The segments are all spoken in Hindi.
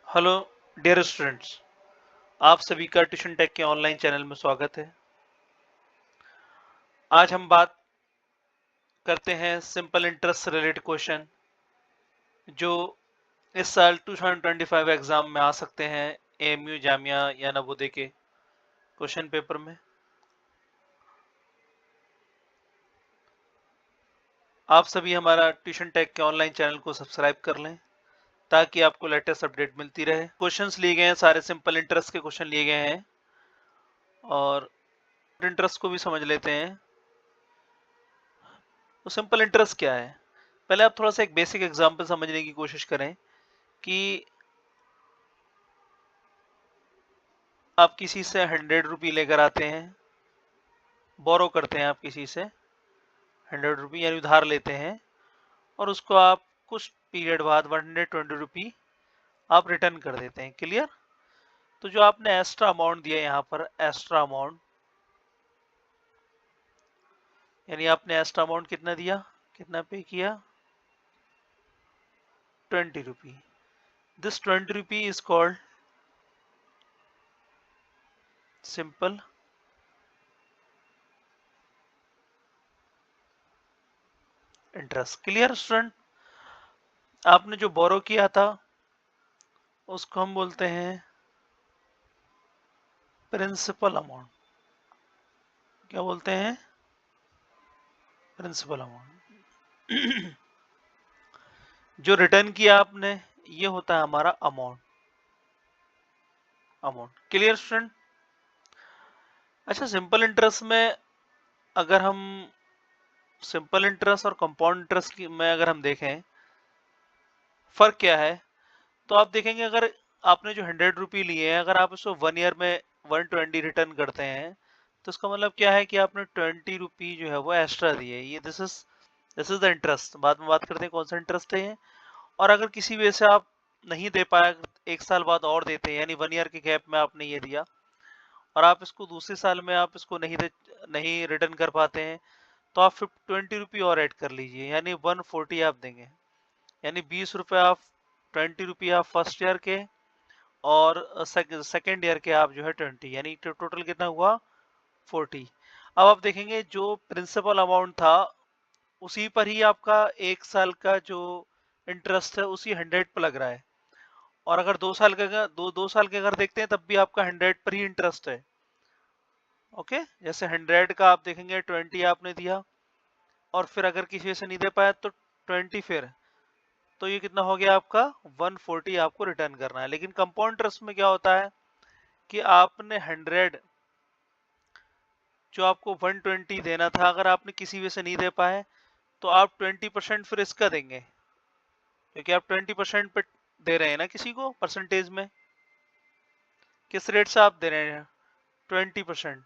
हेलो डियर स्टूडेंट्स, आप सभी का ट्यूशन टेक के ऑनलाइन चैनल में स्वागत है। आज हम बात करते हैं सिंपल इंटरेस्ट से रिलेटेड क्वेश्चन जो इस साल 2025 एग्जाम में आ सकते हैं एएमयू जामिया या नवोदय के क्वेश्चन पेपर में। आप सभी हमारा ट्यूशन टेक के ऑनलाइन चैनल को सब्सक्राइब कर लें ताकि आपको लेटेस्ट अपडेट मिलती रहे। क्वेश्चंस लिए गए हैं, सारे सिंपल इंटरेस्ट के क्वेश्चन लिए गए हैं और इंटरेस्ट को भी समझ लेते हैं। तो सिंपल इंटरेस्ट क्या है, पहले आप थोड़ा सा एक बेसिक एग्जांपल समझने की कोशिश करें कि आप किसी से 100 रुपये लेकर आते हैं, बोरो करते हैं, आप किसी से 100 रुपये यानी उधार लेते हैं और उसको आप कुछ पीरियड बाद 120 रुपये आप रिटर्न कर देते हैं। क्लियर? तो जो आपने एक्स्ट्रा अमाउंट दिया यहाँ पर, एक्स्ट्रा अमाउंट यानी आपने एक्स्ट्रा अमाउंट कितना दिया, कितना पे किया, 20 रुपये। दिस 20 रुपये is called simple interest. Clear student? आपने जो बोरो किया था उसको हम बोलते हैं प्रिंसिपल अमाउंट। क्या बोलते हैं? Principal amount. जो रिटर्न किया आपने ये होता है हमारा अमाउंट। Clear student? अच्छा, सिंपल इंटरेस्ट में अगर हम सिंपल इंटरेस्ट और कंपाउंड इंटरेस्ट में अगर हम देखें फर्क क्या है, तो आप देखेंगे अगर आपने जो 100 रुपये लिए हैं, अगर आप उसको 1 ईयर में 120 रिटर्न करते हैं तो इसका मतलब क्या है कि आपने 20 रुपये जो है वो एक्स्ट्रा दिए। ये दिस इज द इंटरेस्ट। बाद में बात करते हैं कौन सा इंटरेस्ट है ये। और अगर किसी वजह से आप नहीं दे पाए, 1 साल बाद और देते हैं, यानी 1 ईयर के गैप में आपने ये दिया और आप इसको दूसरे साल में आप इसको नहीं रिटर्न कर पाते हैं, तो आप 20 रुपये और ऐड कर लीजिए, यानी 140 आप देंगे। यानी 20 रुपये आप, 20 रुपये आप फर्स्ट ईयर के और सेकेंड ईयर के आप जो है 20, यानी टोटल कितना हुआ 40। अब आप देखेंगे जो प्रिंसिपल अमाउंट था उसी पर ही आपका 1 साल का जो इंटरेस्ट है उसी 100 पर लग रहा है। और अगर 2 साल का दो साल के अगर देखते हैं तब भी आपका 100 पर ही इंटरेस्ट है। ओके, जैसे 100 का आप देखेंगे 20 आपने दिया और फिर अगर किसी से नहीं दे पाया तो 20, फिर तो ये कितना हो गया आपका 140 आपको रिटर्न करना है। लेकिन कंपाउंड इंटरेस्ट में क्या होता है कि आपने 100 जो आपको 120 देना था, अगर आपने किसी वजह से नहीं दे पाए तो आप 20% फिर इसका देंगे, क्योंकि आप 20% पे दे रहे हैं ना किसी को परसेंटेज में। किस रेट से आप दे रहे हैं? 20%।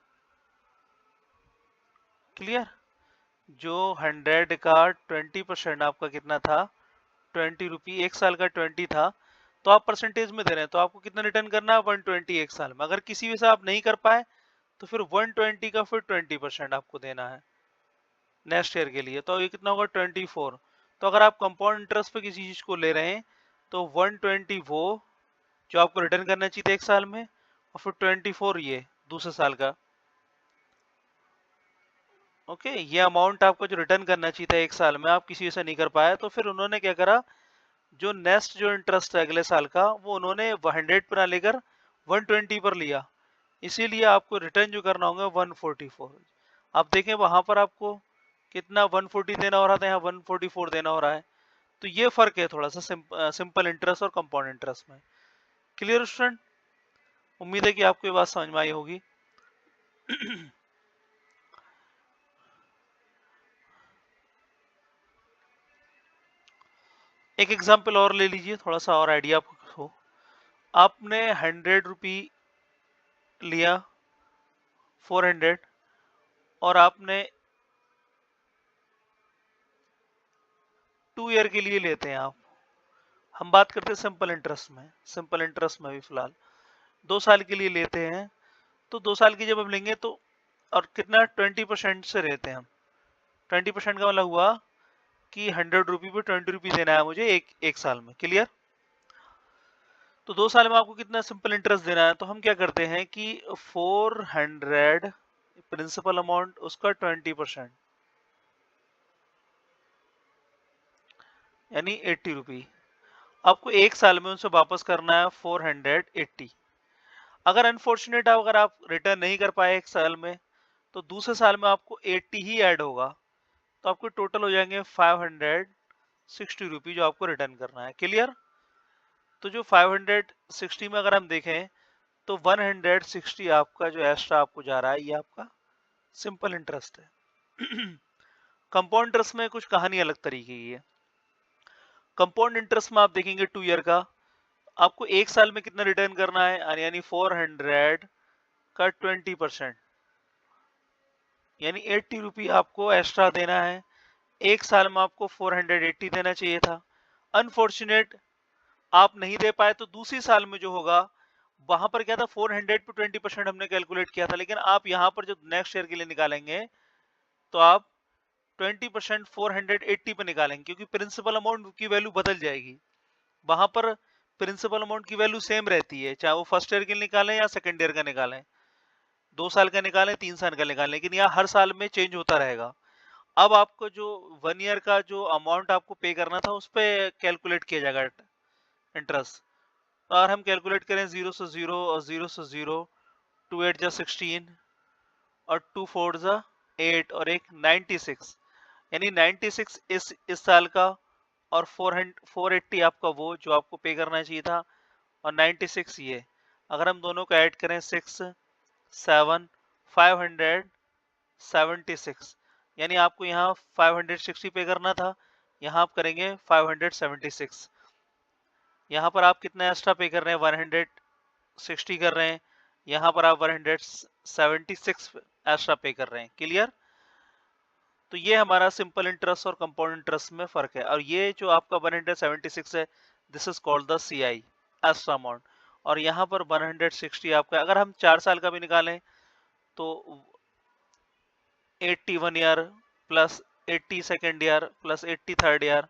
क्लियर? जो 100 का 20% आपका कितना था, 20 रुपये, 1 साल का 20 था, तो आप परसेंटेज में दे रहे हैं, तो आपको कितना रिटर्न करना है 120 1 साल में। अगर किसी वजह से आप नहीं कर पाए तो फिर 120 का फिर 20% आपको देना है नेक्स्ट ईयर के लिए, तो ये कितना होगा 24। तो अगर आप कंपाउंड इंटरेस्ट पे किसी चीज को ले रहे हैं तो 120 वो जो आपको रिटर्न करना चाहिए था 1 साल में, और फिर 24 ये दूसरे साल का। ओके, ये अमाउंट आपको जो रिटर्न करना चाहिए था 1 साल में, आप किसी से नहीं कर पाया, तो फिर उन्होंने क्या करा, जो नेक्स्ट जो इंटरेस्ट है अगले साल का वो उन्होंने 100 पर ना लेकर 120 पर लिया। इसीलिए आपको रिटर्न जो करना होगा 144। आप देखें वहां पर आपको कितना 140 देना हो रहा था, यहाँ 144 देना हो रहा है। तो ये फर्क है थोड़ा सा सिंपल इंटरेस्ट और कंपाउंड इंटरेस्ट में। Clear student? उम्मीद है कि आपको ये बात समझ में आई होगी। एक एग्जाम्पल और ले लीजिए, थोड़ा सा और आइडिया आपको हो। आपने 100 रुपये लिया, 400, और आपने 2 ईयर के लिए लेते हैं आप। हम बात करते हैं सिंपल इंटरेस्ट में, सिंपल इंटरेस्ट में भी फिलहाल 2 साल के लिए लेते हैं। तो 2 साल की जब हम लेंगे तो, और कितना 20% से रहते हैं हम। 20% का मतलब हुआ कि 100 रुपये पे 20 रुपये देना है मुझे एक साल में। क्लियर? तो 2 साल में आपको कितना सिंपल इंटरेस्ट देना है, तो हम क्या करते हैं कि 400 प्रिंसिपल अमाउंट उसका 20%, यानी 80 रुपी आपको 1 साल में उनसे वापस करना है 480। अगर अनफॉर्चुनेट अगर आप रिटर्न नहीं कर पाए 1 साल में, तो दूसरे साल में आपको 80 ही ऐड होगा, तो आपको टोटल हो जाएंगे 560 रुपी जो आपको रिटर्न करना है। क्लियर? तो जो 560 में अगर हम देखें तो 160 आपका जो एक्स्ट्रा आपको जा रहा है, ये आपका सिंपल इंटरेस्ट है। कंपाउंड इंटरेस्ट में कुछ कहानी अलग तरीके की है। कंपाउंड इंटरेस्ट में आप देखेंगे 2 ईयर का, आपको 1 साल में कितना रिटर्न करना है, यानी 400 का 20%, यानी 80 रुपी आपको एक्स्ट्रा देना है। 1 साल में आपको 480 देना चाहिए था। अनफॉर्चुनेट आप नहीं दे पाए, तो दूसरी साल में जो होगा, वहां पर क्या था, 400 पे 20% हमने कैलकुलेट किया था, लेकिन आप यहां पर जब नेक्स्ट ईयर के लिए निकालेंगे तो आप 20% 480 पे निकालेंगे, क्योंकि प्रिंसिपल अमाउंट की वैल्यू बदल जाएगी। वहां पर प्रिंसिपल अमाउंट की वैल्यू सेम रहती है, चाहे वो फर्स्ट ईयर के लिए निकालें या सेकेंड ईयर का निकालें, 2 साल का निकालें 3 साल का निकालें, लेकिन यहाँ हर साल में चेंज होता रहेगा। अब आपको जो 1 ईयर का जो अमाउंट आपको पे करना था, उस पर कैलकुलेट किया जाएगा इंटरेस्ट। और हम कैलकुलेट करें 0 से 0 और 0 से 0, 2 8 जा 16 और 2 4 जा 8 और एक 96, यानी 96 इस साल का, और 480 आपका वो जो आपको पे करना चाहिए था, और 96 ये। अगर हम दोनों को ऐड करें 6 7 576, यानी आपको यहाँ 560 पे करना था, यहाँ आप करेंगे 576। यहाँ पर आप कितना एक्स्ट्रा पे कर रहे हैं, 160 कर रहे हैं, यहाँ पर आप 176 एक्स्ट्रा पे कर रहे हैं। क्लियर? तो ये हमारा सिंपल इंटरेस्ट और कंपाउंड इंटरेस्ट में फर्क है। और ये जो आपका 176 है, this is called the CI, extra amount. और यहाँ पर 160 आपका, अगर हम 4 साल का भी निकालें तो 80 1 year plus 80 second year plus 80 third year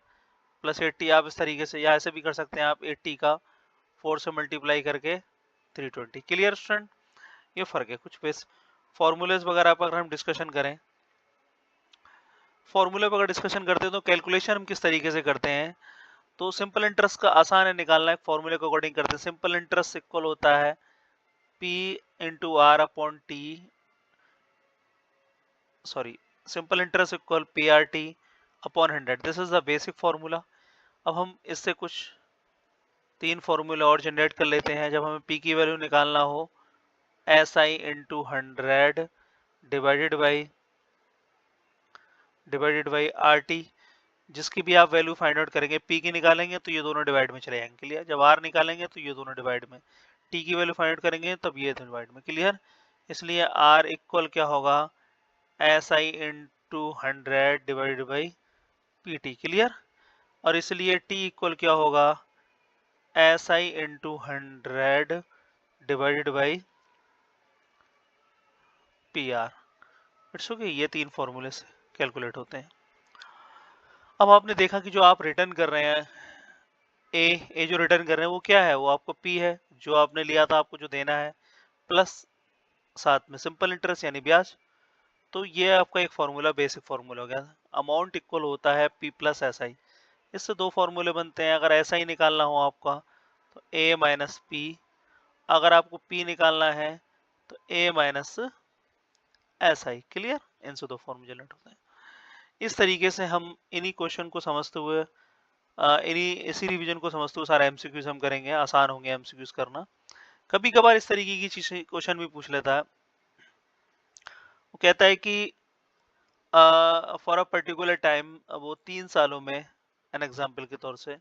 plus 80, आप इस तरीके से या ऐसे भी कर सकते हैं आप, 80 का 4 से मल्टीप्लाई करके 320। Clear student? ये फर्क है कुछ बेस फॉर्मूलेज वगैरह पर अगर हम डिस्कशन करें, फॉर्मूले पर अगर डिस्कशन करते हैं तो कैलकुलेशन हम किस तरीके से करते हैं। तो सिंपल इंटरेस्ट का आसान है निकालना, एक फॉर्मूले को अकॉर्डिंग करते हैं। सिंपल इंटरेस्ट इक्वल होता है P into r upon t, sorry, simple interest equal p R T upon 100। This is the basic formula. अब हम इससे कुछ 3 फॉर्मूला और जनरेट कर लेते हैं। जब हमें P की वैल्यू निकालना हो, S I into 100 divided by R T, जिसकी भी आप वैल्यू फाइंड आउट करेंगे, P की निकालेंगे तो ये दोनों डिवाइड में चले जाएंगे। क्लियर? जब R निकालेंगे तो ये दोनों डिवाइड में, T की वैल्यू फाइंड आउट करेंगे तब ये डिवाइड में। क्लियर? इसलिए R इक्वल क्या होगा, S I into 100 divided by P T. Clear? और इसलिए T इक्वल क्या होगा, S I into 100 divided by P R. It's okay, ये 3 फॉर्मूले से कैलकुलेट होते हैं। अब आपने देखा कि जो आप रिटर्न कर रहे हैं, ए जो रिटर्न कर रहे हैं वो क्या है, वो आपको P है, जो आपने लिया था आपको जो देना है, प्लस साथ में सिंपल इंटरेस्ट यानी ब्याज। तो ये आपका एक फॉर्मूला, बेसिक फॉर्मूला हो गया। अमाउंट इक्वल होता है P प्लस एस आई। इससे 2 फॉर्मूले बनते हैं। अगर एस आई निकालना हो आपका तो A माइनस पी, अगर आपको P निकालना है तो A minus S I. Clear? इनसे 2 फॉर्मूले जनरेट होते हैं। इस तरीके से हम इन्हीं क्वेश्चन को समझते हुए, इन्हीं इसी रिवीजन को समझते हुए सारे एमसीक्यूज हम करेंगे। आसान होंगे एमसीक्यूज करना। कभी कभार इस तरीके की चीजें क्वेश्चन भी पूछ लेता है। वो कहता है कि फॉर अ पर्टिकुलर टाइम, वो 3 सालों में, एन एग्जाम्पल के तौर से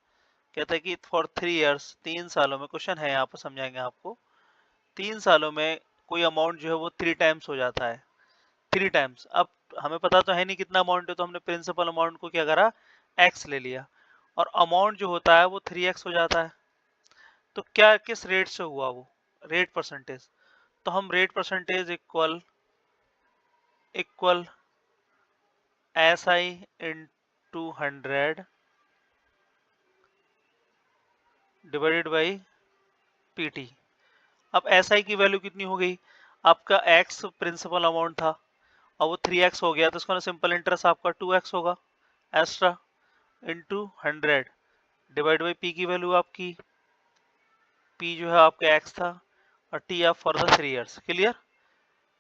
कहता है कि फॉर 3 इयर्स, 3 सालों में, क्वेश्चन है यहाँ पर समझाएंगे आपको, 3 सालों में कोई अमाउंट जो है वो 3 टाइम्स हो जाता है। 3 टाइम्स। अब हमें पता तो है नहीं कितना अमाउंट है, तो हमने प्रिंसिपल अमाउंट को क्या करा, एक्स ले लिया, और अमाउंट जो होता है वो 3x हो जाता है। तो क्या किस रेट से हुआ वो, रेट परसेंटेज। तो हम rate percentage equal equal S I into 100 divided by PT। अब SI की वैल्यू कितनी हो गई, आपका X प्रिंसिपल अमाउंट था और वो 3X हो गया, तो इसका सिंपल इंटरेस्ट आपका 2X होगा extra into 100 divide by P की वैल्यू आपकी, P जो है आपका X था और T आप for the 3 years. Clear?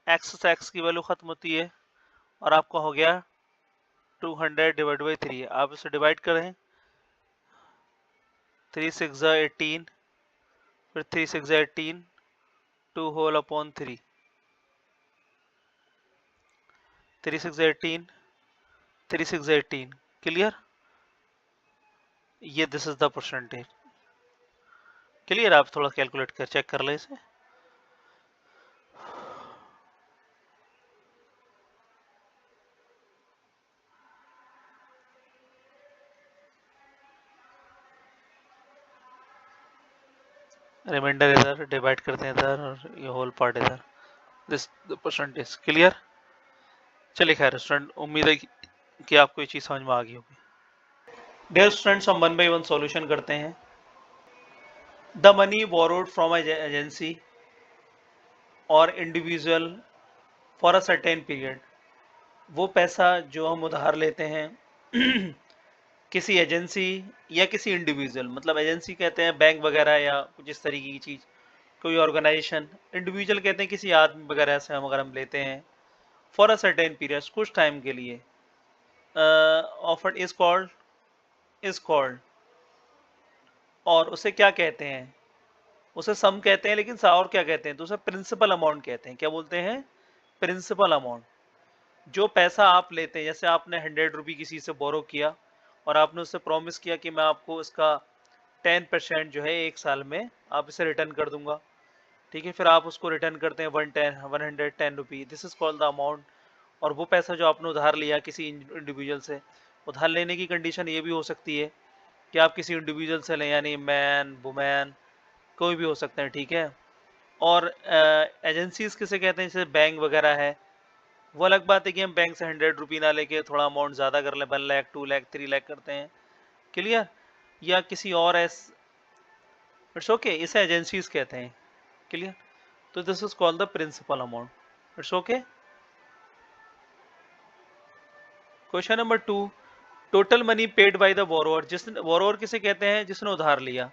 X से X की वैल्यू खत्म होती है और आपका हो गया 200 डिवाइड बाई 3। आप इसे डिवाइड करें, 3 6 18, फिर 3 6 18, 2 होल अपॉन 3, 3 6 18, 3 6 18। क्लियर? ये this is the percentage. Clear? आप थोड़ा कैलकुलेट कर चेक कर ले इसे। रिमाइंडर इधर डिवाइड करते हैं इधर और ये होल पार्ट इधर, दिस द परसेंटेज। क्लियर? चलिए खैर स्टूडेंट, उम्मीद है कि आपको ये चीज समझ में आ गई होगी। डियर स्टूडेंट्स, हम 1 बाय 1 सॉल्यूशन करते हैं। The money borrowed from agency और individual for a certain period, वो पैसा जो हम उधार लेते हैं किसी एजेंसी या किसी इंडिविजुअल, मतलब एजेंसी कहते हैं बैंक वगैरह या कुछ इस तरीके की चीज, कोई ऑर्गेनाइजेशन। इंडिविजुअल कहते हैं किसी आदमी वगैरह से हम अगर हम लेते हैं फॉर अ सर्टेन पीरियड, कुछ टाइम के लिए। ऑफर्ड इज कॉल्ड, और उसे क्या कहते हैं, उसे सम कहते हैं, लेकिन और क्या कहते हैं, तो उसे प्रिंसिपल अमाउंट कहते हैं। क्या बोलते हैं? Principal amount. जो पैसा आप लेते हैं, जैसे आपने 100 रुपये किसी से बोरो किया और आपने उससे प्रॉमिस किया कि मैं आपको इसका 10% जो है 1 साल में आप इसे रिटर्न कर दूंगा। ठीक है, फिर आप उसको रिटर्न करते हैं 110 rupee, this is called the amount. और वो पैसा जो आपने उधार लिया किसी इंडिविजुअल से, उधार लेने की कंडीशन ये भी हो सकती है कि आप किसी इंडिविजुअल से लें, यानी मैन वुमेन कोई भी हो सकते हैं। ठीक है, और एजेंसीज किसे कहते हैं, जैसे बैंक वगैरह है। वो अलग बात है कि हम बैंक से 100 रुपये ना लेके थोड़ा अमाउंट ज़्यादा कर लें, 1 लाख 2 लाख 3 लाख करते हैं। क्लियर? या किसी और इट्स ओके, इसे एजेंसीज कहते हैं। क्लियर? तो this is called the principal amount. It's okay. Question number 2, total money paid by the borrower. जिसने बोरोअर किसे कहते हैं, जिसने उधार लिया।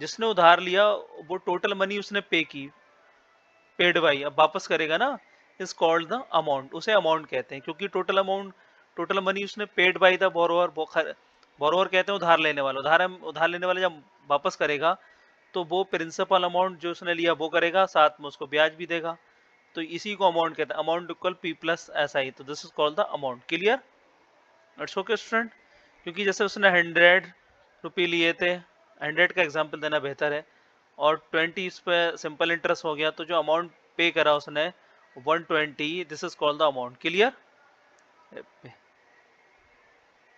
जिसने उधार लिया वो टोटल मनी उसने पे की, पेड बाई, अब वापस करेगा ना, इज कॉल्ड द अमाउंट, उसे अमाउंट कहते हैं। क्योंकि टोटल अमाउंट, टोटल मनी उसने paid by the borrower, borrower कहते हैं उधार लेने वाला, उधार लेने वाला जब वापस करेगा तो वो प्रिंसिपल अमाउंट जो उसने लिया वो करेगा, साथ में उसको ब्याज भी देगा। तो इसी को अमाउंट कहते हैं, amount equal P plus SI। तो this is called the amount. Clear? It's okay student. क्योंकि जैसे उसने 100 रुपये लिए थे, 100 का एग्जाम्पल देना बेहतर है, और 20 इस पे सिंपल इंटरेस्ट हो गया, तो जो अमाउंट पे करा उसने 120, this is called the amount. Clear?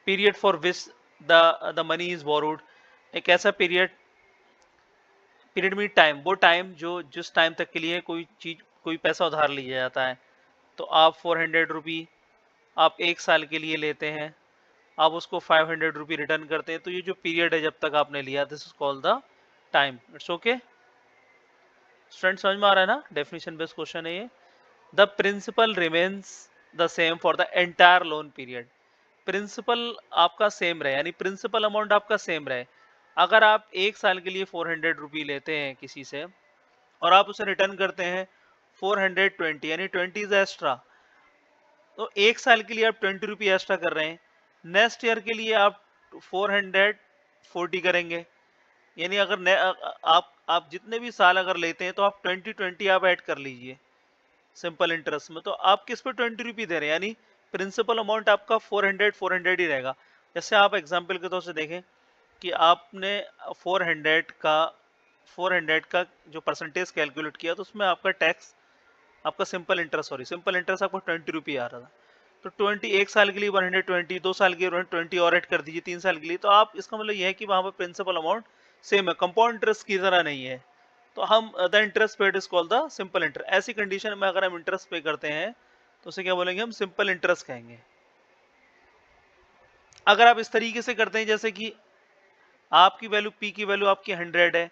Period for which the money is borrowed, एक ऐसा पीरियड, पीरियड मीन टाइम, वो टाइम जो जिस टाइम तक के लिए कोई चीज, कोई पैसा उधार लिया जाता है। तो आप 400 रुपये आप 1 साल के लिए लेते हैं, आप उसको 500 रुपये रिटर्न करते हैं, तो ये जो पीरियड है जब तक आपने लिया, this is called the time. It's okay student, समझ में आ रहा है ना? डेफिनेशन बेस्ड क्वेश्चन है ये। The principal remains the same for the entire loan period. Principal आपका सेम रहे, यानी प्रिंसिपल अमाउंट आपका सेम रहे। अगर आप 1 साल के लिए 400 रुपये लेते हैं किसी से और आप उसे रिटर्न करते हैं 420, यानी 20 इज एक्स्ट्रा, तो 1 साल के लिए आप 20 रुपये एक्स्ट्रा कर रहे हैं, नेक्स्ट ईयर के लिए आप 440 करेंगे। यानी अगर आप जितने भी साल अगर लेते हैं तो आप 20 आप ऐड कर लीजिए सिंपल इंटरेस्ट में, तो आप किस पे 20 रुपये दे रहे हैं, यानी प्रिंसिपल अमाउंट आपका 400 ही रहेगा। जैसे आप एग्जाम्पल के तौर से देखें कि आपने 400 का जो परसेंटेज कैलकुलेट किया, तो उसमें आपका टैक्स, आपका simple interest, sorry simple interest आपको 20 रुपये आ रहा था। तो 1 साल के लिए 120, 2 साल के लिए 120 और ऐड कर दीजिए, 3 साल के लिए, तो आप, इसका मतलब यह है कि वहां पर प्रिंसिपल अमाउंट सेम है, कंपाउंड इंटरेस्ट की तरह नहीं है। तो हम the interest paid is called the simple interest. ऐसी कंडीशन में अगर हम इंटरेस्ट पे करते हैं तो उसे क्या बोलेंगे, हम सिंपल इंटरेस्ट कहेंगे। अगर आप इस तरीके से करते हैं, जैसे कि आपकी वैल्यू, P की वैल्यू आपकी 100 है,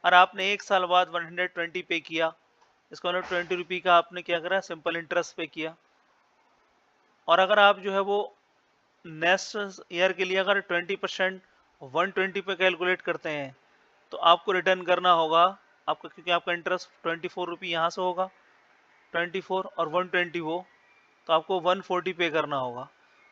और आपने 1 साल बाद 120 पे किया, इसका मतलब 20 रुपये का आपने क्या करा, सिंपल इंटरेस्ट पे किया। और अगर आप जो है वो नेक्स्ट ईयर के लिए अगर 20% 120 पे कैलकुलेट करते हैं तो आपको रिटर्न करना होगा आपका, क्योंकि आपका इंटरेस्ट 24 रुपये यहाँ से होगा, 24 और 120 वो, तो आपको 140 पे करना होगा।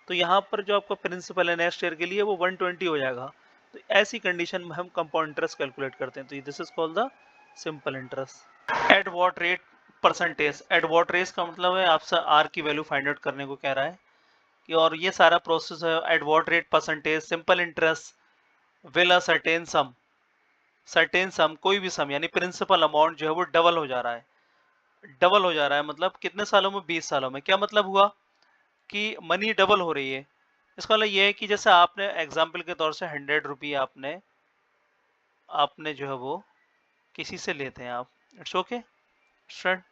तो यहाँ पर जो आपका प्रिंसिपल है नेक्स्ट ईयर के लिए वो 120 हो जाएगा। तो ऐसी कंडीशन में हम कंपाउंड इंटरेस्ट कैलकुलेट करते हैं। तो this is called the simple interest. At what rate percentage, at what rate का मतलब है आपसे आर की वैल्यू फाइंड आउट करने को कह रहा है कि, और ये सारा प्रोसेस है at what rate percentage simple interest will a certain सम कोई भी सम यानी प्रिंसिपल अमाउंट जो है वो डबल हो जा रहा है। डबल हो जा रहा है मतलब कितने सालों में, 20 सालों में। क्या मतलब हुआ कि मनी डबल हो रही है। इसका मतलब ये है कि जैसे आपने एग्जाम्पल के तौर से 100 रुपये आपने आपने जो है वो किसी से लेते हैं आप, इट्स ओके स्टूडेंट,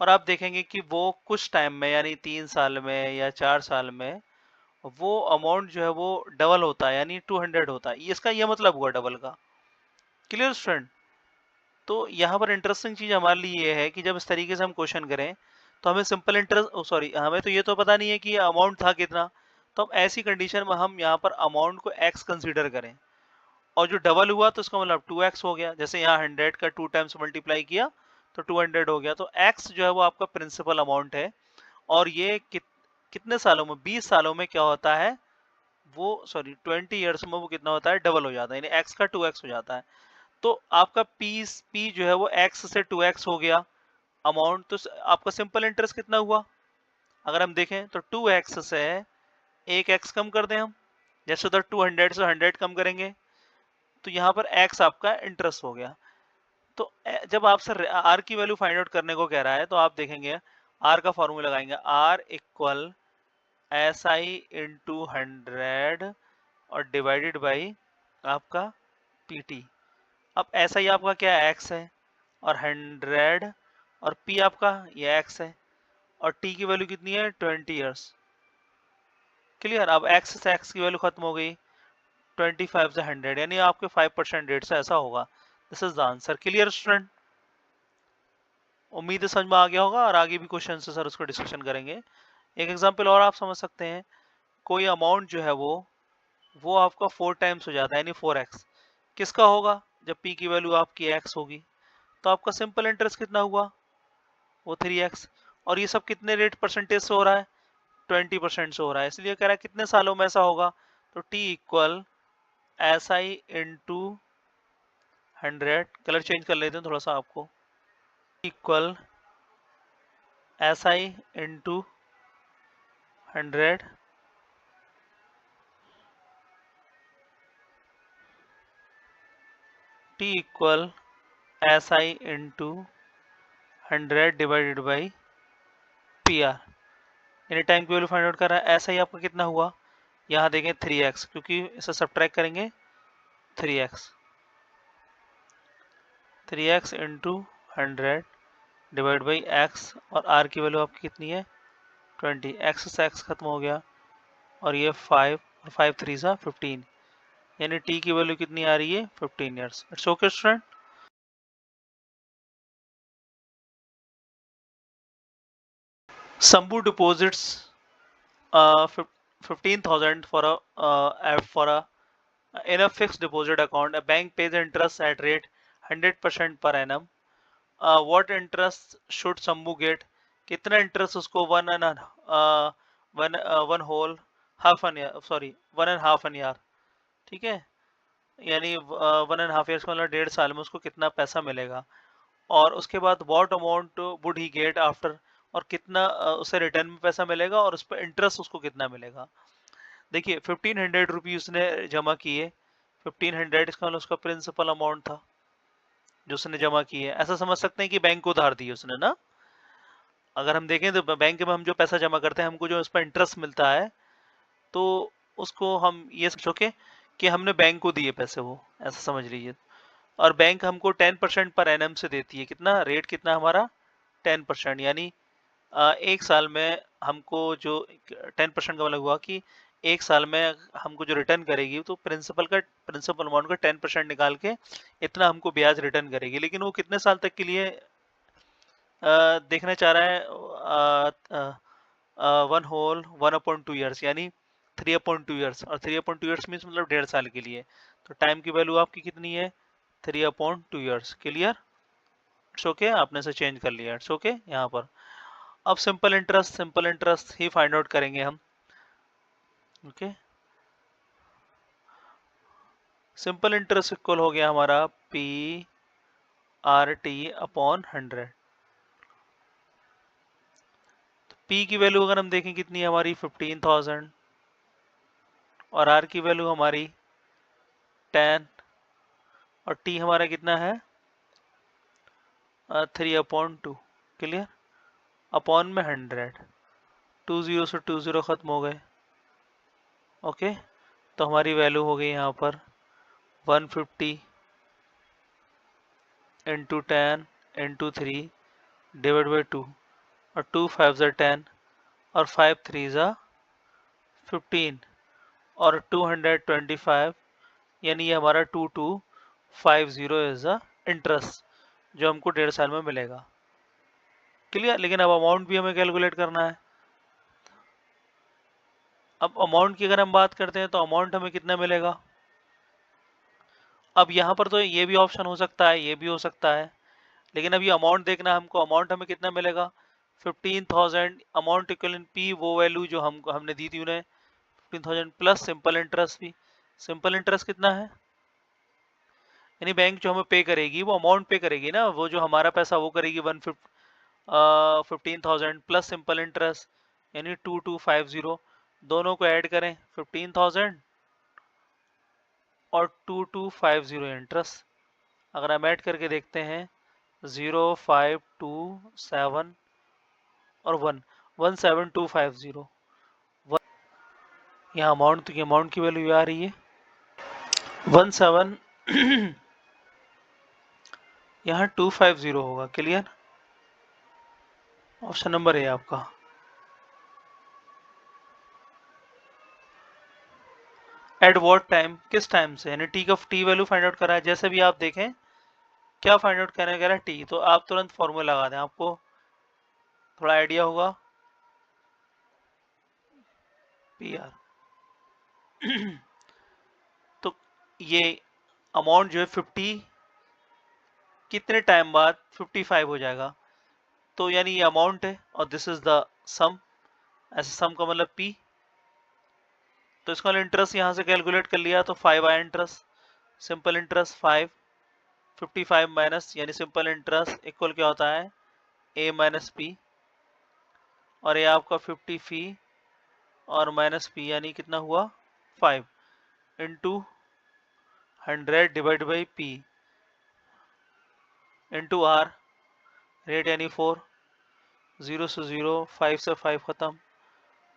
और आप देखेंगे कि वो कुछ टाइम में यानी 3 साल में या 4 साल में वो अमाउंट जो है वो डबल होता है यानी 200 होता है। इसका ये मतलब हुआ डबल का। Clear student. तो यहाँ पर इंटरेस्टिंग चीज हमारे लिए ये है कि जब इस तरीके से हम क्वेश्चन करें तो हमें सिंपल इंटरेस्ट, सॉरी, हमें तो ये तो पता नहीं है कि अमाउंट था कितना, तो हम ऐसी कंडीशन में हम यहाँ पर अमाउंट को x कंसीडर करें, और जो डबल हुआ तो इसका मतलब 2x हो गया। जैसे यहाँ 100 का 2 टाइम्स मल्टीप्लाई किया तो 200 हो गया। तो x जो है वो आपका प्रिंसिपल अमाउंट है, और ये कितने सालों में, 20 सालों में क्या होता है वो, सॉरी 20 ईयर्स में वो कितना होता है, डबल हो जाता है, यानी x का 2x हो जाता है। तो आपका p जो है वो x से 2x हो गया अमाउंट। तो आपका सिंपल इंटरेस्ट कितना हुआ, अगर हम देखें तो 2x से एक x कम कर दें हम, जैसे उधर 200 से 100 कम करेंगे तो यहाँ पर x आपका इंटरेस्ट हो गया। तो जब आपसे r की वैल्यू फाइंड आउट करने को कह रहा है तो आप देखेंगे r का फॉर्मूला लगाएंगे, r इक्वल SI इंटू 100 और डिवाइडेड बाई आपका PT। अब SI आपका क्या है, x है, और 100 और P आपका ये x है, और T की वैल्यू कितनी है, 20 ईयर्स। क्लियर। अब x से x की वैल्यू खत्म हो गई, 25 से 100 यानी आपके 5% रेट से ऐसा होगा। This is the answer. Clear student. उम्मीद है समझ में आ गया होगा, और आगे भी क्वेश्चन से सर उसको डिस्कशन करेंगे। एक एग्जांपल और आप समझ सकते हैं, कोई अमाउंट जो है वो आपका 4 टाइम्स हो जाता है यानी 4x। किसका होगा, जब p की वैल्यू आपकी x होगी। तो आपका सिंपल इंटरेस्ट कितना हुआ, वो 3x। और ये सब कितने रेट परसेंटेज से हो रहा है, 20% से हो रहा है, इसलिए कह रहा है कितने सालों में ऐसा होगा। तो t equal SI into 100, colour change कर लेते हैं थोड़ा सा आपको, equal SI into 100 t equal SI into 100 divided by PR। यानी टाइम की वैल्यू फाइंड आउट कर रहा है। SI आपका कितना हुआ, यहाँ देखें 3x, क्योंकि इसे सब्ट्रैक्ट करेंगे 3x, 3x into 100 divide by x, और r की वैल्यू आपकी कितनी है 20। x से x खत्म हो गया, और ये 5 और 5 3 सा 15, यानी t की वैल्यू कितनी आ रही है 15 years. It's okay student. Sambu deposits 15,000 for a in a fixed deposit account. A bank pays interest at rate 100% per annum. What interest should Sambu get? कितना इंटरेस्ट उसको one whole half an year, sorry 1.5 year, ठीक है, यानी 1.5 ईयर्स मतलब 1.5 साल में उसको कितना पैसा मिलेगा। और उसके बाद what amount would he get after, और कितना उसे रिटर्न में पैसा मिलेगा, और उस पर इंटरेस्ट उसको कितना मिलेगा। देखिए 1500 रुपीज उसने जमा किए, 1500 इसका मतलब उसका प्रिंसिपल अमाउंट था जो उसने जमा की है। ऐसा समझ सकते हैं कि बैंक को उधार दी उसने ना। अगर हम देखें तो बैंक में हम जो पैसा जमा करते हैं हमको जो उस पर इंटरेस्ट मिलता है, तो उसको हम ये सोचो कि हमने बैंक को दिए पैसे, वो ऐसा समझ लीजिए। और बैंक हमको 10% पर एनएम से देती है, कितना रेट, कितना हमारा 10%, यानी 1 साल में हमको जो 10% का मतलब हुआ कि 1 साल में हमको जो रिटर्न करेगी तो प्रिंसिपल अमाउंट का 10% निकाल के इतना हमको ब्याज रिटर्न करेगी। लेकिन वो कितने साल तक के लिए देखना चाह रहा है? 1/2 ईयर्स, यानी 3/2 ईयर्स, और 3/2 ईयर्स मीन्स मतलब 1.5 साल के लिए। तो टाइम की वैल्यू आपकी कितनी है? 3/2 ईयर्स। क्लियर? इट्स ओके, आपने से चेंज कर लिया, इट्स ओके यहाँ पर। अब सिंपल इंटरेस्ट ही फाइंड आउट करेंगे हम। ओके, सिंपल इंटरेस्ट इक्वल हो गया हमारा PRT/100। तो P की वैल्यू अगर हम देखें कितनी है हमारी 15,000, और R की वैल्यू हमारी 10, और T हमारा कितना है 3/2। क्लियर? अपॉन में 100, 2 0 से 2 0 खत्म हो गए। ओके, तो हमारी वैल्यू हो गई यहाँ पर 150 इंटू 10 इंटू 3 डिवाइड बाई 2, और 2 5 ज़ा 10, और 5 3 ज़ा 15, और 225, यानी ये हमारा 2250 इज द इंटरेस्ट जो हमको 1.5 साल में मिलेगा। क्लियर? लेकिन अब अमाउंट भी हमें कैलकुलेट करना है। अब अमाउंट की अगर हम बात करते हैं तो अमाउंट हमें कितना मिलेगा? अब यहाँ पर तो ये भी ऑप्शन हो सकता है, ये भी हो सकता है, लेकिन अभी अमाउंट देखना है हमको। अमाउंट हमें कितना मिलेगा? 15,000 अमाउंट इक्वल इन पी, वो वैल्यू जो हमने दी थी उन्हें 15,000 प्लस सिंपल इंटरेस्ट भी। सिंपल इंटरेस्ट कितना है? यानी बैंक जो हमें पे करेगी वो अमाउंट पे करेगी ना, वो जो हमारा पैसा वो करेगी 15,000 प्लस सिंपल इंटरेस्ट, यानी 2250। दोनों को ऐड करें 15,000 और 2250 इंटरेस्ट। अगर हम ऐड करके देखते हैं 052 7 और 1 17250। यहाँ अमाउंट की वैल्यू आ रही है 17 यहाँ 250 होगा। क्लियर? ऑप्शन नंबर है आपका। एट वॉट टाइम, किस टाइम से, यानी टी वैल्यू फाइंड आउट करा है। जैसे भी आप देखें क्या फाइंड आउट करने कह रहा है टी, तो आप तुरंत फॉर्मूला लगा दें, आपको थोड़ा आइडिया होगा। पी आर तो ये अमाउंट जो है 50 कितने टाइम बाद 55 हो जाएगा, तो यानी ये अमाउंट है और दिस इज द सम। ऐसे सम का मतलब पी, तो इसका इंटरेस्ट यहां से कैलकुलेट कर लिया तो 5 आया इंटरेस्ट। सिंपल इंटरेस्ट 5 55 माइनस, यानी सिंपल इंटरेस्ट इक्वल क्या होता है ए माइनस पी, और ये आपका 50 फी और माइनस पी, यानी कितना हुआ 5 into 100 divide by P into R, rate यानी 4, 0 से 0, 5 से 5 खत्म,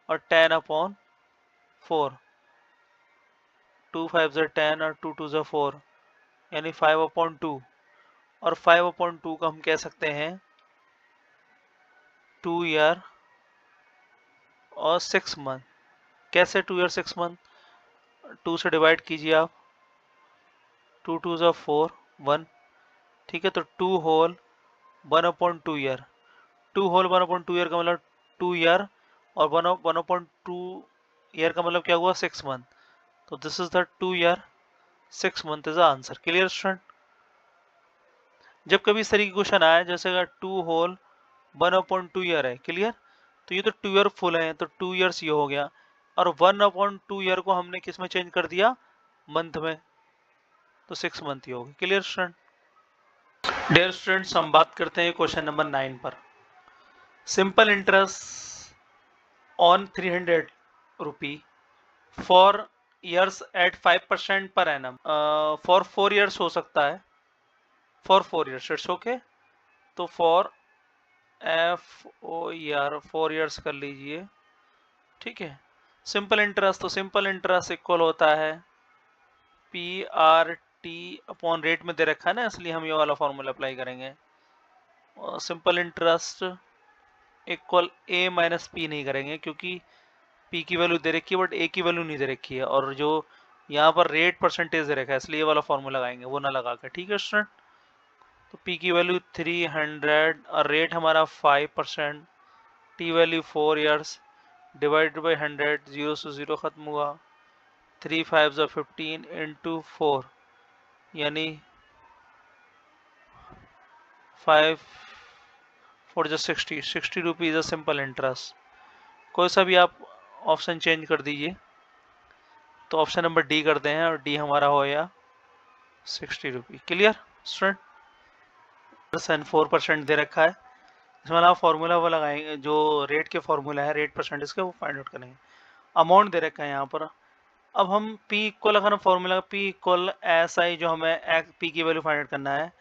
और 10/4, 2 5 से 10 और 2 2 से 4, यानी 5/2, और 5/2 का हम कह सकते हैं 2 ईयर और 6 मंथ। कैसे 2 ईयर 6 मंथ? 2 से डिवाइड कीजिए आप, 2 2 से 4 1, ठीक है, तो 2 होल 1/2 ईयर, 2 होल 1/2 ईयर का मतलब 2 ईयर, और 1/2 ईयर का मतलब क्या हुआ 6 मंथ। तो this is the 2 year 6 month is the answer. Clear student? जब कभी इस तरीके क्वेश्चन आए, जैसे अगर 2 होल 1/2 ईयर है, क्लियर, तो ये तो 2 ईयर फुल है, तो 2 ईयर्स ये हो गया, और 1/2 ईयर को हमने किस में चेंज कर दिया, मंथ में, तो 6 मंथ ही होगी। Clear student? डियर स्टूडेंट्स, हम बात करते हैं क्वेश्चन नंबर 9 पर। Simple interest on 300 rupee for years at 5% per annum, for 4 years हो सकता है, फॉर 4 ईयर्स, इट्स ओके। तो for F O year 4 years कर लीजिए, ठीक है। सिंपल इंटरेस्ट, तो सिंपल इंटरेस्ट इक्वल होता है P R T upon rate में दे रखा है ना, इसलिए हम ये वाला फॉर्मूला अप्लाई करेंगे। Simple interest equal A minus P नहीं करेंगे, क्योंकि पी की वैल्यू दे रखी है बट ए की वैल्यू नहीं दे रखी है, और जो यहाँ पर रेट परसेंटेज दे रखा है, इसलिए ये वाला फॉर्मूला लगाएंगे, वो ना लगा के। ठीक है स्टूडेंट, तो पी की वैल्यू 300 और रेट हमारा 5%, T value 4 years, divided by 100, 0 से 0 खत्म हुआ, 3 5 15 इंटू 4 यानी 5 4 60 रुपीज़ सिंपल इंटरेस्ट। कोई सा भी आप ऑप्शन चेंज कर दीजिए, तो ऑप्शन नंबर डी करते हैं और डी हमारा हो गया 60 रुपी। क्लियर स्टूडेंट, 4% दे रखा है, इसमें आप फॉर्मूला वो लगाएंगे, जो रेट के फॉर्मूला है रेट परसेंटेज के, वो फाइंड आउट करेंगे। अमाउंट दे रखा है यहाँ पर, अब हम P इक्वल, अगर हम formula P equal S I, जो हमें P की वैल्यू फाइंड आउट करना है,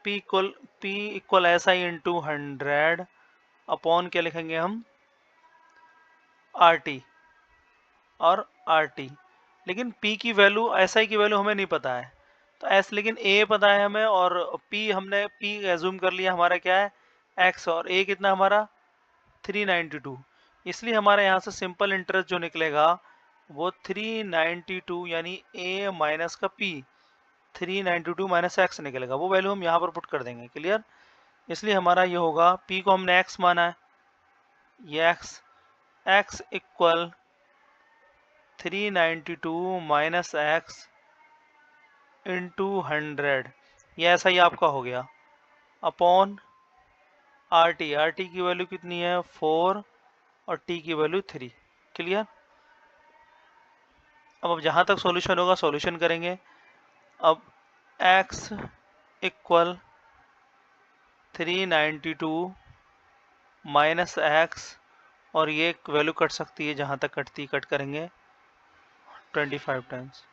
P equal S I into 100 upon क्या लिखेंगे हम, RT और RT। लेकिन P की वैल्यू, एस आई की वैल्यू हमें नहीं पता है, तो एस, लेकिन A पता है हमें, और P हमने P एज्यूम कर लिया, हमारा क्या है X, और A कितना हमारा 392, इसलिए हमारे यहाँ से सिंपल इंटरेस्ट जो निकलेगा वो 392 यानी A माइनस का P, 392 माइनस एक्स निकलेगा, वो वैल्यू हम यहाँ पर पुट कर देंगे। क्लियर, इसलिए हमारा ये होगा, P को हमने X माना है, ये X equal 392 minus x into 100, ये ऐसा ही आपका हो गया, अपॉन RT की वैल्यू कितनी है 4 और T की वैल्यू 3। क्लियर, अब जहाँ तक सॉल्यूशन होगा सॉल्यूशन करेंगे। अब x इक्वल 392 माइनस एक्स, और ये वैल्यू कट सकती है, जहाँ तक कटती कट करेंगे 25 times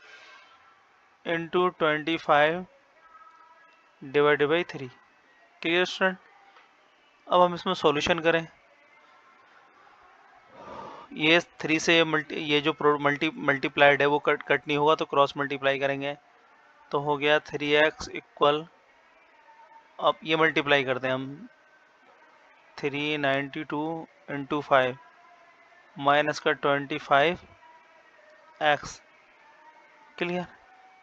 into 25 divided by 3। Clear student, अब हम इसमें सॉल्यूशन करें, ये 3 से ये जो मल्टीप्लाइड है वो कट नहीं होगा, तो क्रॉस मल्टीप्लाई करेंगे, तो हो गया 3x इक्वल, अब ये मल्टीप्लाई करते हैं हम, 392 इंटू 5 माइनस का 25x। क्लियर,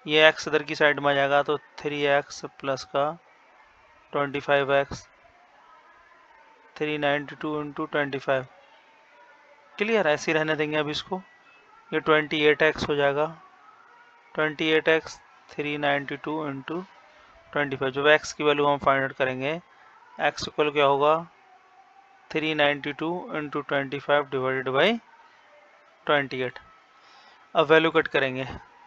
ये x इधर की साइड में आ जाएगा, तो 3x प्लस का 25x, 392 इंटू 25। क्लियर, ऐसे ही रहने देंगे अब इसको, ये 28x हो जाएगा, 28x 392 इंटू 25। जब x की वैल्यू हम फाइंड आउट करेंगे, x इक्वल क्या होगा 392 इंटू 25 डिवाइडेड बाई 28। अब वैल्यू कट करेंगे,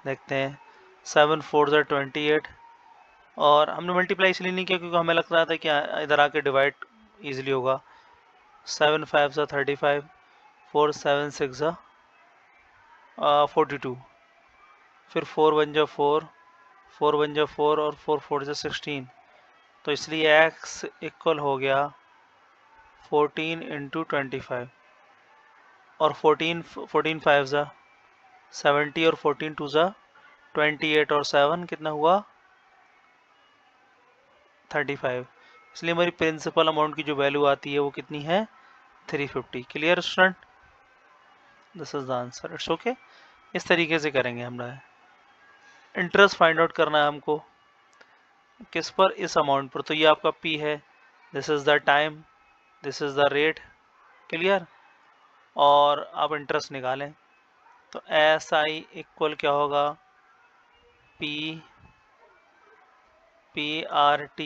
देखते हैं, 7 4 28, और हमने मल्टीप्लाई इसलिए नहीं किया क्योंकि हमें लग रहा था कि इधर आके डिवाइड इजीली होगा। 7 5 35, 4 7 6 42, फिर 4 1 4, 4 1 4 और 4 4 16, तो इसलिए x इक्वल हो गया 14 इंटू 25, और 14 5 70, और 14 2 28, और 7 कितना हुआ 35, इसलिए हमारी प्रिंसिपल अमाउंट की जो वैल्यू आती है वो कितनी है 350। Clear student, this is the answer, it's okay. इस तरीके से करेंगे हमरा। इंटरेस्ट फाइंड आउट करना है हमको, किस पर, इस अमाउंट पर, तो ये आपका P है, this is the time, this is the rate. Clear, और आप इंटरेस्ट निकालें, तो SI इक्वल क्या होगा PRT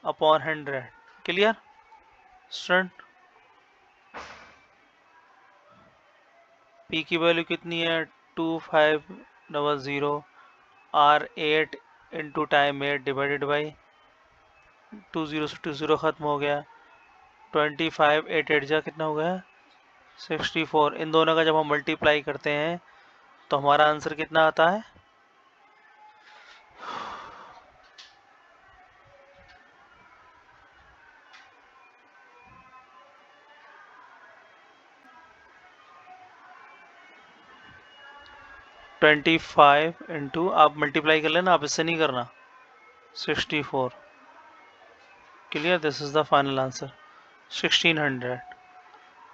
upon 100। Clear student, P की वैल्यू कितनी है 2500, R8 into time 8 divided by 20 से 20 खत्म हो गया, 25 8 8 जा कितना हो गया 64। इन दोनों का जब हम मल्टीप्लाई करते हैं तो हमारा आंसर कितना आता है 25 इंटू, आप मल्टीप्लाई कर लेना, आप इससे नहीं करना, 64। Clear, this is the final answer 1600।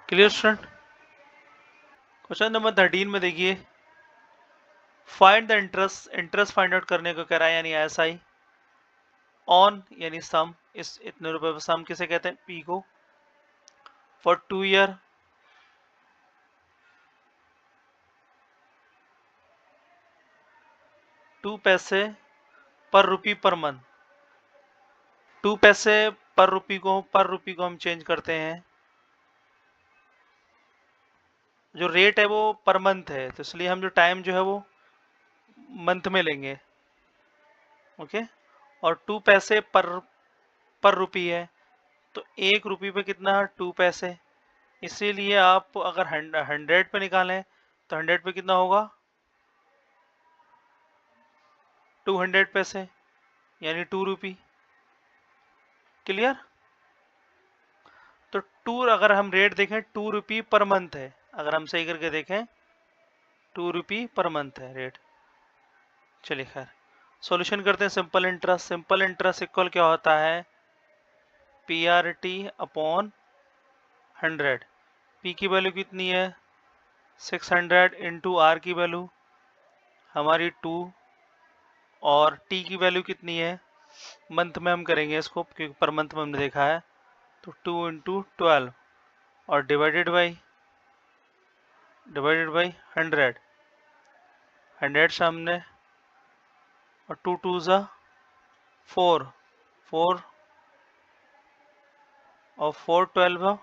Clear student, question number 13 में देखिए, find the interest find out करने को कह रहा है, यानी एसआई ऑन यानी सम, इस इतने रुपए पर सम किसे कहते हैं, पी को, फॉर 2 ईयर 2 पैसे पर रुपी पर मंथ। 2 पैसे पर रुपी को हम चेंज करते हैं, जो रेट है वो पर मंथ है, तो इसलिए हम जो टाइम जो है वो मंथ में लेंगे। ओके, और 2 पैसे पर रुपी है, तो 1 रुपी पे कितना, 2 पैसे। इसीलिए आप अगर 100 पे निकालें तो 100 पे कितना होगा, 200 पैसे, यानी 2 रुपी। क्लियर। तो 2 अगर हम रेट देखें 2 रुपी पर मंथ है, अगर हम सही करके देखें 2 रुपी पर मंथ है रेट। चलिए खैर, सॉल्यूशन करते हैं। सिंपल इंटरेस्ट इक्वल क्या होता है, P R T upon 100। P की वैल्यू कितनी है, 600 इंटू आर की वैल्यू हमारी 2, और टी की वैल्यू कितनी है, मंथ में हम करेंगे इसको क्योंकि पर मंथ में हमने देखा है, तो 2 इंटू 12 और डिवाइडेड बाई 100। 100 सामने, और 2 2 ज़ा 4, 4 और 4 12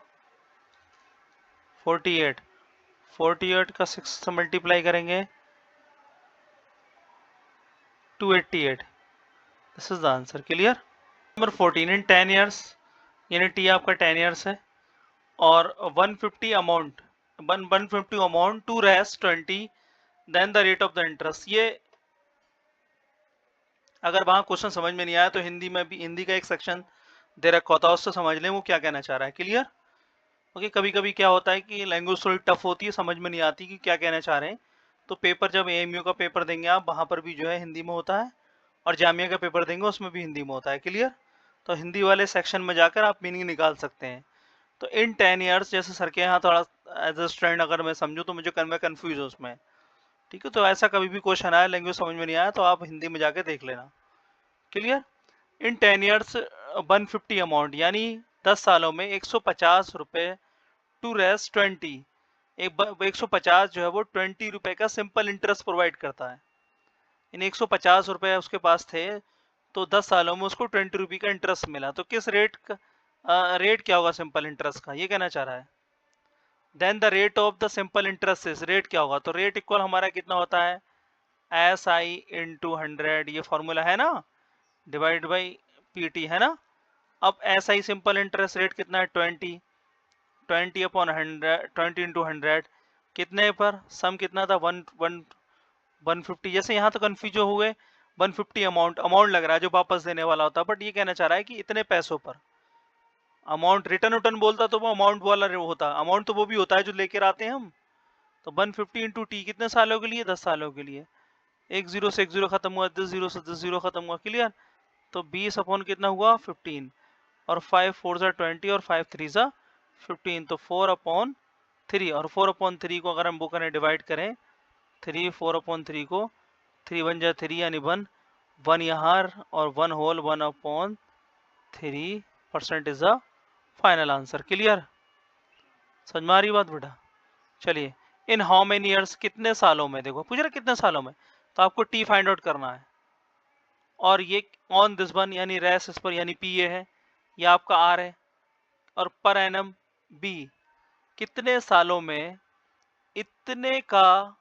48। 48 का 6 से मल्टीप्लाई करेंगे 288। This is the answer. Clear. Number 14, in 10 years, यानी टी आपका 10 ईयर्स है, और 150 अमाउंट 150 अमाउंट टू रेस 20, then the rate of the interest. ये अगर वहां क्वेश्चन समझ में नहीं आया तो हिंदी में भी, हिंदी का एक सेक्शन दे रखा होता है, उससे समझ लें वो क्या कहना चाह रहा है। क्लियर। ओके, कभी कभी क्या होता है कि लैंग्वेज थोड़ी टफ होती है, समझ में नहीं आती कि क्या कहना चाह रहे हैं, तो पेपर जब एएमयू का पेपर देंगे आप, वहां पर भी जो है हिंदी में होता है, और जामिया का पेपर देंगे उसमें भी हिंदी में होता है। क्लियर। तो हिंदी वाले सेक्शन में जाकर आप मीनिंग निकाल सकते हैं। तो इन 10 ईयर्स, जैसे सर के यहाँ थोड़ा एज अ स्टूडेंट अगर मैं समझूं तो मुझे मैं कंफ्यूज हूँ उसमें। ठीक है, तो ऐसा कभी भी क्वेश्चन आया, लैंग्वेज समझ में नहीं आया, तो आप हिंदी में जाके देख लेना। क्लियर। इन 10 ईयर्स 150 अमाउंट, यानी 10 सालों में 150 रुपए टू रेस 20, 150 जो है वो 20 रुपए का सिंपल इंटरेस्ट प्रोवाइड करता है। इन 150 रुपए उसके पास थे, तो 10 सालों में उसको 20 रुपए का इंटरेस्ट मिला, तो किस रेट का रेट क्या होगा सिंपल इंटरेस्ट का, ये कहना चाह रहा है। Then the rate of the simple interest is, rate क्या होगा, तो रेट इक्वल हमारा कितना होता है, एस आई इंटू 100, ये फॉर्मूला है ना, डिवाइड बाई पी टी, है ना। अब S I simple interest rate कितना है, 20, 20 अपॉन 100, 20 इंटू 100, कितने पर, सम कितना था, 150। जैसे यहाँ तो कन्फ्यूज हुए, 150 अमाउंट लग रहा है जो वापस देने वाला होता है, बट ये कहना चाह रहा है कि इतने पैसों पर। अमाउंट रिटर्न बोलता तो वो अमाउंट वाला होता, अमाउंट तो वो भी होता है जो लेकर आते हैं हम। तो 150 इंटू टी कितने सालों के लिए, 10 सालों के लिए। एक जीरो से एक जीरो खत्म हुआ, 10 जीरो से 10 जीरो खत्म हुआ। क्लियर। तो 20 अपॉन कितना हुआ, 15, और 5 4 ज़ा 20 और 5 3 ज़ा 15, तो 4 अपॉन 3, और 4 अपॉन 3 को अगर हम वो करें, डिवाइड करें 3 4 अपॉन 3 को, 3 1 जा 3 यानी 1, 1 यहाँ, और 1 whole 1 upon 3% is the final answer. Clear. समझ में आ रही बात बेटा। चलिए, इन हाउ मेनी ईयर्स, कितने सालों में, देखो पूछ रहा कितने सालों में, तो आपको टी फाइंड आउट करना है, और ये ऑन दिस वन यानी रेस इस पर, यानी पी ए है, ये आपका आर है, और पर एनम बी, कितने सालों में इतने का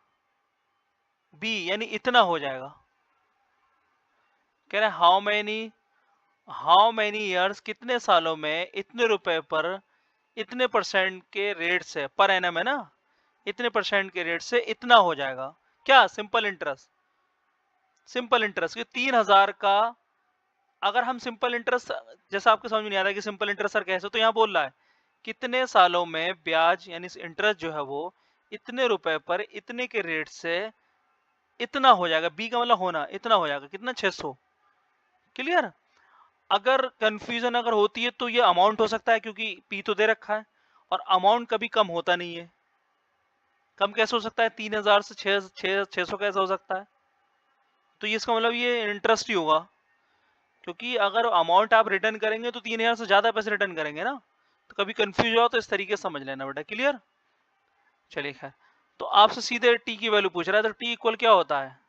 बी यानी इतना हो जाएगा। कह रहे हैं हाउ मेनी ईयर्स, कितने सालों में इतने रुपए पर इतने परसेंट के रेट से, पर एनम है ना, इतने परसेंट के रेट से इतना हो जाएगा। क्या, सिंपल इंटरेस्ट। सिंपल इंटरेस्ट 3000 का, अगर हम सिंपल इंटरेस्ट, जैसा आपको समझ में नहीं आ रहा कि सिंपल इंटरेस्ट सर कैसे, तो यहाँ बोल रहा है कितने सालों में ब्याज यानी इंटरेस्ट जो है वो इतने रुपए पर इतने के रेट से इतना हो जाएगा, बी का मतलब होना, इतना हो जाएगा, कितना, 600। क्लियर। अगर कंफ्यूजन अगर होती है तो ये अमाउंट हो सकता है, क्योंकि पी तो दे रखा है, और अमाउंट कभी कम होता नहीं है। कम कैसे हो सकता है? 3000 से 600 कैसे हो सकता है? तो ये इसका मतलब ये इंटरेस्ट ही होगा, क्योंकि अगर अमाउंट आप रिटर्न करेंगे तो 3000 से ज्यादा पैसे रिटर्न करेंगे ना। तो कभी कंफ्यूज हो तो इस तरीके से समझ लेना बेटा। क्लियर? चलिए खैर, तो आपसे सीधे टी की वैल्यू पूछ रहा है, तो टी इक्वल क्या होता है?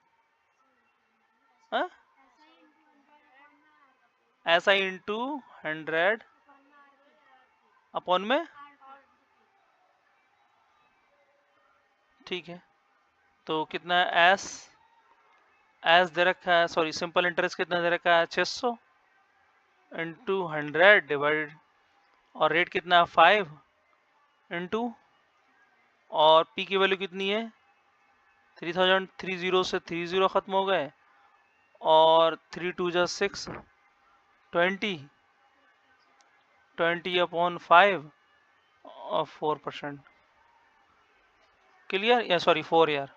एस आई इंटू 100 अपॉन में, ठीक है। तो कितना है? एस दे रखा है, सॉरी सिंपल इंटरेस्ट कितना दे रखा है? 600 इंटू 100 डिवाइड, और रेट कितना है? 5 इंटू, और पी की वैल्यू कितनी है? 3000, 30 से 30 खत्म हो गए, और 3 2 जा 6, 20 अपॉन 5 और 4%। क्लियर? या सॉरी 4 यार,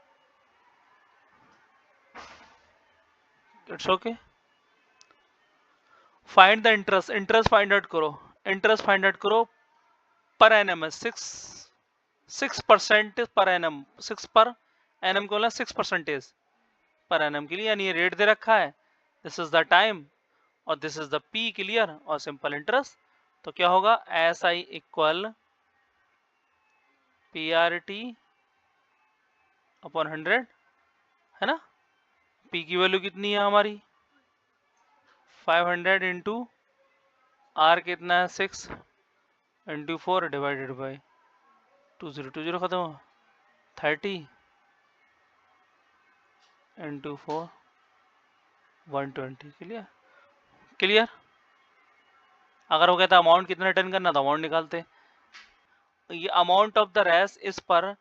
it's okay. Find the interest, interest find out करो। इंटरेस्ट फाइंड आउट करो पर एनम है 6% पर एनम, 6 पर एनम को बोला 6% पर एनम के लिए, यानी ये रेट दे रखा है, दिस इज द टाइम और this is the P. Clear? और सिंपल इंटरेस्ट, तो क्या होगा? S I equal p R T upon 100, है ना। पी की वैल्यू कितनी है हमारी? 500 इंटू आर कितना है? 6 इंटू 4 डिवाइडेड बाई 20 खत्म हो, 30 इंटू 4 120। क्लियर? क्लियर? अगर वो कहता अमाउंट कितना रिटर्न करना था, अमाउंट निकालते। ये अमाउंट ऑफ द रेस इस पर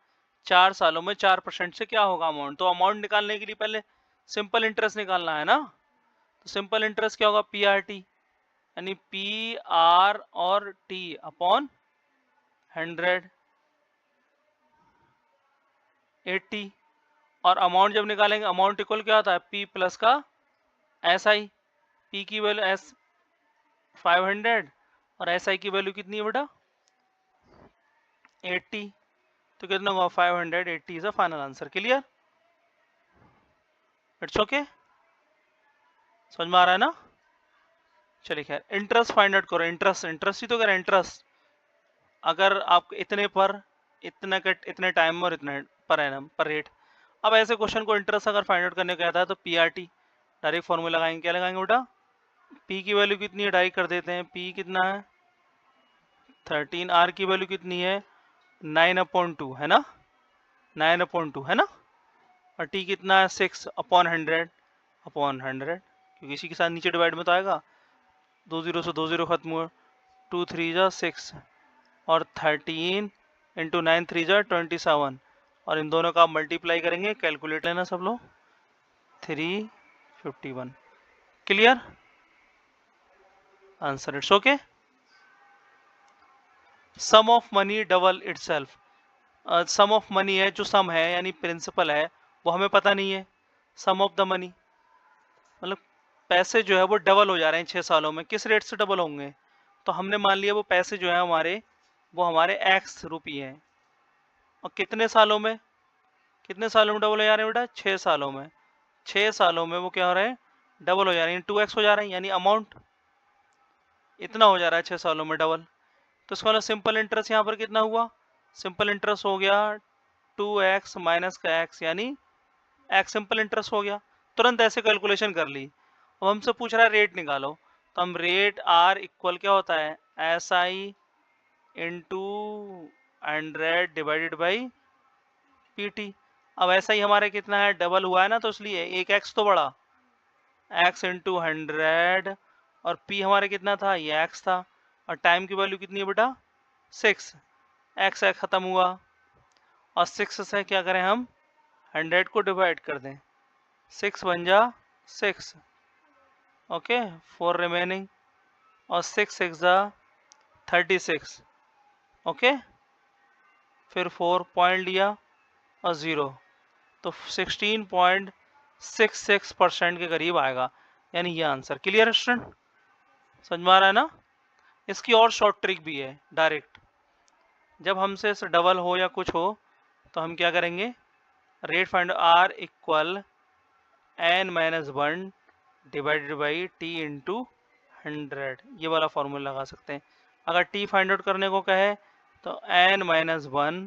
4 सालों में 4% से क्या होगा अमाउंट? तो अमाउंट निकालने के लिए पहले सिंपल इंटरेस्ट निकालना है ना। तो सिंपल इंटरेस्ट क्या होगा? पी आर टी, यानी पी आर और टी अपॉन 100 80। और अमाउंट जब निकालेंगे, अमाउंट इक्वल क्या होता है? पी प्लस का एस आई। पी की वैल्यू एस 500 और एस आई की वैल्यू कितनी है बेटा? 80। तो कितना होगा? 580 is a final answer. Clear? It's okay, समझ में आ रहा है ना। चलिए खैर, इंटरेस्ट फाइंड आउट करो। इंटरेस्ट, इंटरेस्ट ही तो करें इंटरेस्ट। अगर आप इतने पर इतना कट इतने टाइम और इतने पर एनम पर रेट, अब ऐसे क्वेश्चन को इंटरेस्ट अगर फाइंड आउट करने को कहता है तो P R T direct formula लगाएंगे। क्या लगाएंगे बेटा? पी की वैल्यू कितनी है डायरेक्ट कर देते हैं। पी कितना है? 13। आर की वैल्यू कितनी है? 9/2, है ना। 9/2, है ना। और टी कितना है? 6 अपॉन 100 अपॉन 100, क्योंकि इसी के साथ नीचे डिवाइड में तो आएगा। 20 से 20 खत्म हुआ, 2 3 जा 6 और 13 इंटू 9 3 जा 27, और इन दोनों का आप मल्टीप्लाई करेंगे। कैलकुलेट लेना सब लोग। 351। Clear? Answer it's okay. Sum of money double itself. Sum of money है, जो सम है यानी प्रिंसिपल है, वो हमें पता नहीं है। सम ऑफ द मनी मतलब पैसे जो है वो डबल हो जा रहे हैं 6 सालों में। किस रेट से डबल होंगे? तो हमने मान लिया वो पैसे जो है हमारे, वो हमारे एक्स रुपये हैं। और कितने सालों में, कितने सालों में डबल हो जा रहे हैं बेटा? 6 सालों में। 6 सालों में वो क्या हो रहे हैं? डबल हो जा रहे हैं, 2x हो जा रहे हैं, यानी अमाउंट इतना हो जा रहा है 6 सालों में डबल। तो इसका मतलब सिंपल इंटरेस्ट यहाँ पर कितना हुआ? सिंपल इंटरेस्ट हो गया 2x माइनस का x, यानी x सिंपल इंटरेस्ट हो गया। तुरंत ऐसे कैलकुलेशन कर ली। अब हमसे पूछ रहा है रेट निकालो, तो हम रेट r इक्वल क्या होता है? S I into 100 divided by P T. अब ऐसा ही हमारे कितना है? डबल हुआ है ना, तो इसलिए एक x तो बढ़ा, x इंटू 100, और p हमारे कितना था? ये x था। और टाइम की वैल्यू कितनी है बेटा? 6। x खत्म हुआ, और 6 से क्या करें हम? 100 को डिवाइड कर दें। 6 बन जा 6, ओके, 4 रिमेनिंग, और 6 6 जा 36, ओके। फिर 4 पॉइंट लिया और 0, तो 16.66% के करीब आएगा, यानी ये आंसर। Clear student? समझ में आ रहा है ना। इसकी और शॉर्ट ट्रिक भी है। डायरेक्ट जब हमसे डबल हो या कुछ हो, तो तो हम क्या करेंगे, rate find R equal n minus one divided by T into 100, ये वाला फॉर्मूला लगा सकते हैं। अगर t फाइंड आउट करने को कहे तो n माइनस वन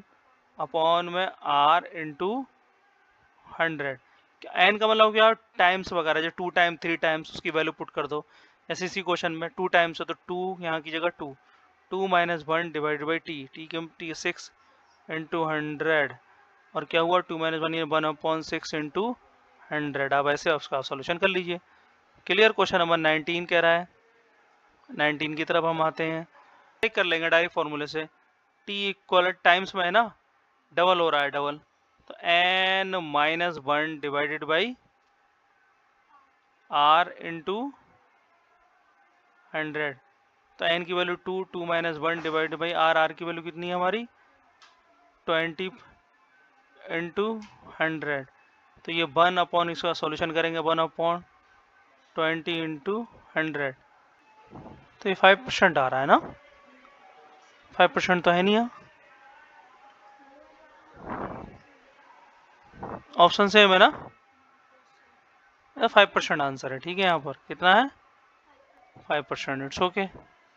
अपॉन में r इंटू 100। n का मतलब हो गया टाइम्स वगैरह, जो 2 टाइम 3 टाइम्स उसकी वैल्यू पुट कर दो। ऐसे इसी क्वेश्चन में 2 टाइम्स है तो 2 यहाँ की जगह 2, 2 minus one divided by T, T 6 into 100, और क्या हुआ 2 माइनस वन, ये 1/6 इंटू 100। अब ऐसे उसका सोल्यूशन कर लीजिए। क्लियर। क्वेश्चन नंबर 19 कह रहा है, 19 की तरफ हम आते हैं। एक कर लेंगे डायरेक्ट फॉर्मूले से, t इक्वल टाइम्स में है ना, डबल हो रहा है डबल, तो n minus one divided by r into 100। तो n की value 2, 2 minus one divided by r की वैल्यू कितनी है हमारी 20 इंटू 100। तो ये 1 अपॉन, इसका सॉल्यूशन करेंगे 1 अपॉन 20 इंटू 100, तो ये 5% आ रहा है ना, 5% तो है नहीं यहाँ, ऑप्शन सेम है ना, 5% आंसर है। ठीक है, यहाँ पर कितना है 5%, इट्स ओके।